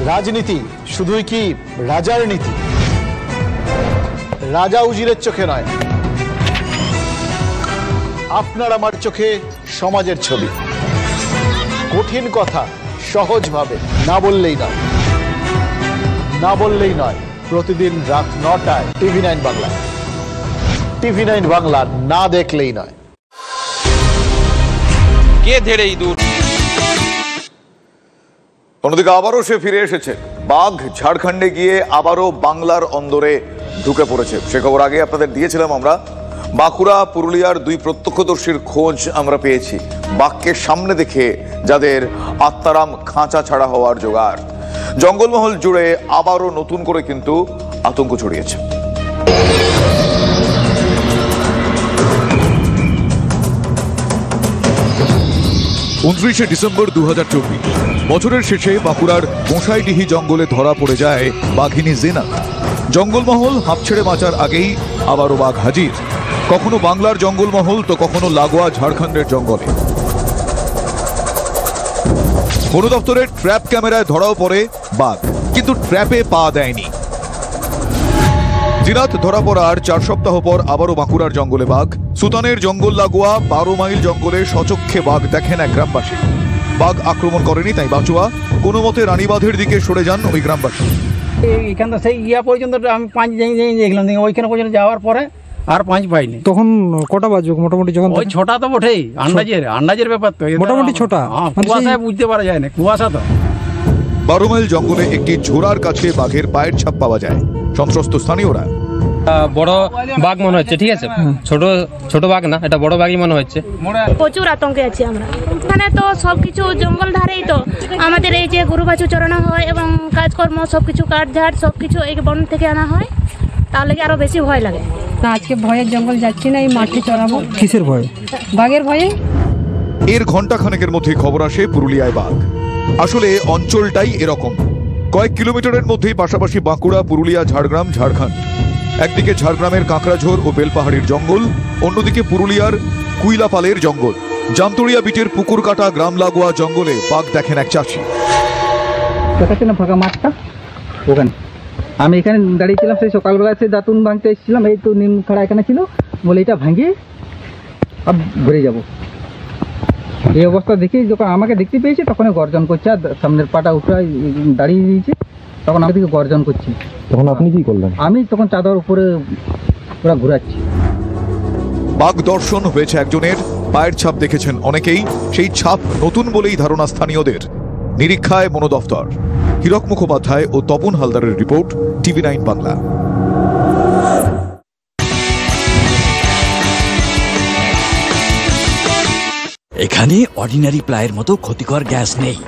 রাজনীতি শুধুই কি রাজার নীতি? রাজা উজিরের চোখে নয়, আপনার আমার চোখে সমাজের ছবি। কঠিন কথা সহজভাবে না বললেই নয়, না বললেই নয়। প্রতিদিন রাত ৯টায় টিভি 9 বাংলা। টিভি 9 বাংলা না দেখলেই নয়। কে ধেড়ে ইঁদুর? অন্যদিকে আবারও সে ফিরে এসেছে। বাঘ ঝাড়খণ্ডে গিয়ে আবারও বাংলার অন্দরে ঢুকে পড়েছে। সে খবর আগে আপনাদের দিয়েছিলাম আমরা। বাঁকুড়া পুরুলিয়ার দুই প্রত্যক্ষদর্শীর খোঁজ আমরা পেয়েছি। বাঘকে সামনে দেখে যাদের আত্মারাম খাঁচা ছাড়া হওয়ার জোগাড়। জঙ্গলমহল জুড়ে আবারও নতুন করে কিন্তু আতঙ্ক ছড়িয়েছে। 29শে ডিসেম্বর 2024 বছরের শেষে বাঁকুড়ার গোসাইডিহি জঙ্গলে ধরা পড়ে যায় বাঘিনী জেনা। জঙ্গলমহল হাঁপ ছেড়ে বাঁচার আগেই আবারও বাঘ হাজির, কখনো বাংলার জঙ্গলমহল তো কখনো লাগোয়া ঝাড়খণ্ডের জঙ্গলে। বন দপ্তরের ট্র্যাপ ক্যামেরায় ধরাও পড়ে বাঘ, কিন্তু ট্র্যাপে পা দেয়নি। জিনাত ধরা পড়ার 4 সপ্তাহ পর আবারও বাঁকুড়ার জঙ্গলে বাঘ। সুতানের জঙ্গল লাগোয়া 12 মাইল জঙ্গলে সচক্ষে বাঘ দেখেন এক গ্রামবাসী। বাঘ আক্রমণ করেনি তাই বাঁচুয়া, কোনো মতে রানীবাঁধের দিকে সরে যান ওই গ্রামবাসী। এখানটা সেই পর্যন্ত আমি 5 দেখলাম, ওইখানে পর্যন্ত যাওয়ার পরে আর 5 পাইনি। তখন কটা বাজবে মোটামুটি? যখন ওই ছোটা তো বটেই, আন্দাজের ব্যাপার তো মোটামুটি ছোটা, কুয়াশায় বুঝতে পারা যায় না, কুয়াশা তো। 12 মাইল জঙ্গলে একটি ঝোড়ার কাছে বাঘের পায়ের ছাপ পাওয়া যায়। সন্ত্রস্ত স্থানীয়রা বড় বাঘ মনে হচ্ছে, ঠিক আছে, ছোট বাঘ না, এটা বড় বাঘই মনে হচ্ছে। প্রচুর আতঙ্কে আছি আমরা। এখানে তো সবকিছু জঙ্গল ধারেই তো আমাদের এই যে গরু বাছুর চড়ানো হয় এবং কাজকর্ম সবকিছু কাঠঝাড় সবকিছু এই বন থেকে আনা হয়, তাহলে কি আরো বেশি ভয় লাগে। না, আজকে ভয়ের জঙ্গল যাচ্ছি না, এই মাঠে চড়াবো। কিসের ভয়? বাঘের ভয়ে। এর ঘণ্টাখানেকের মধ্যে খবর আসে পুরুলিয়ায় বাঘ। আসলে অঞ্চলটাই এরকম, কয়েক কিলোমিটারের মধ্যেই পাশাপাশি বাঁকুড়া, পুরুলিয়া, ঝাড়গ্রাম, ঝাড়খণ্ড। একদিকে ঝাড়গ্রামের কাঁকড়াঝোড় ও বেলপাহাড়ির জঙ্গল, অন্যদিকে পুরুলিয়ার কুইলাপালের জঙ্গল। জামতড়িয়া বিটের পুকুর কাটা গ্রাম লাগোয়া জঙ্গলে বাঘ দেখেন এক চাষি। দেখাচ্ছে না ফাঁকা মাঠটা, ওখানে আমি এখানে দাঁড়িয়েছিলাম সেই সকালবেলা, সেই দাঁতুন ভাঙতে এসেছিলাম। এই তো নিম খাড়া এখানে ছিল, বলে এটা ভাঙিয়ে আর ঘুরে যাব। এই অবস্থা দেখি যখন আমাকে দেখতে পেয়েছে তখনই গর্জন করছে, আর সামনের পাটা উঠে দাঁড়িয়ে দিয়েছে, তখন আমি দিকে গর্জন করছি। তখন আপনি কি করলেন? আমি তখন চাদর উপরে পুরো ঘুরাচ্ছি। বাঘ দর্শন হয়েছে একজনের, পায়ের ছাপ দেখেছেন অনেকেই। সেই ছাপ নতুন বলেই ধারণা স্থানীয়দের। নিরীক্ষায় বন দফতর। হীরক মুখোপাধ্যায় ও তপন হালদারের রিপোর্ট, টিভি 9 বাংলা। এখানে অর্ডিনারি প্লায়ের মতো ক্ষতিকর গ্যাস নেই।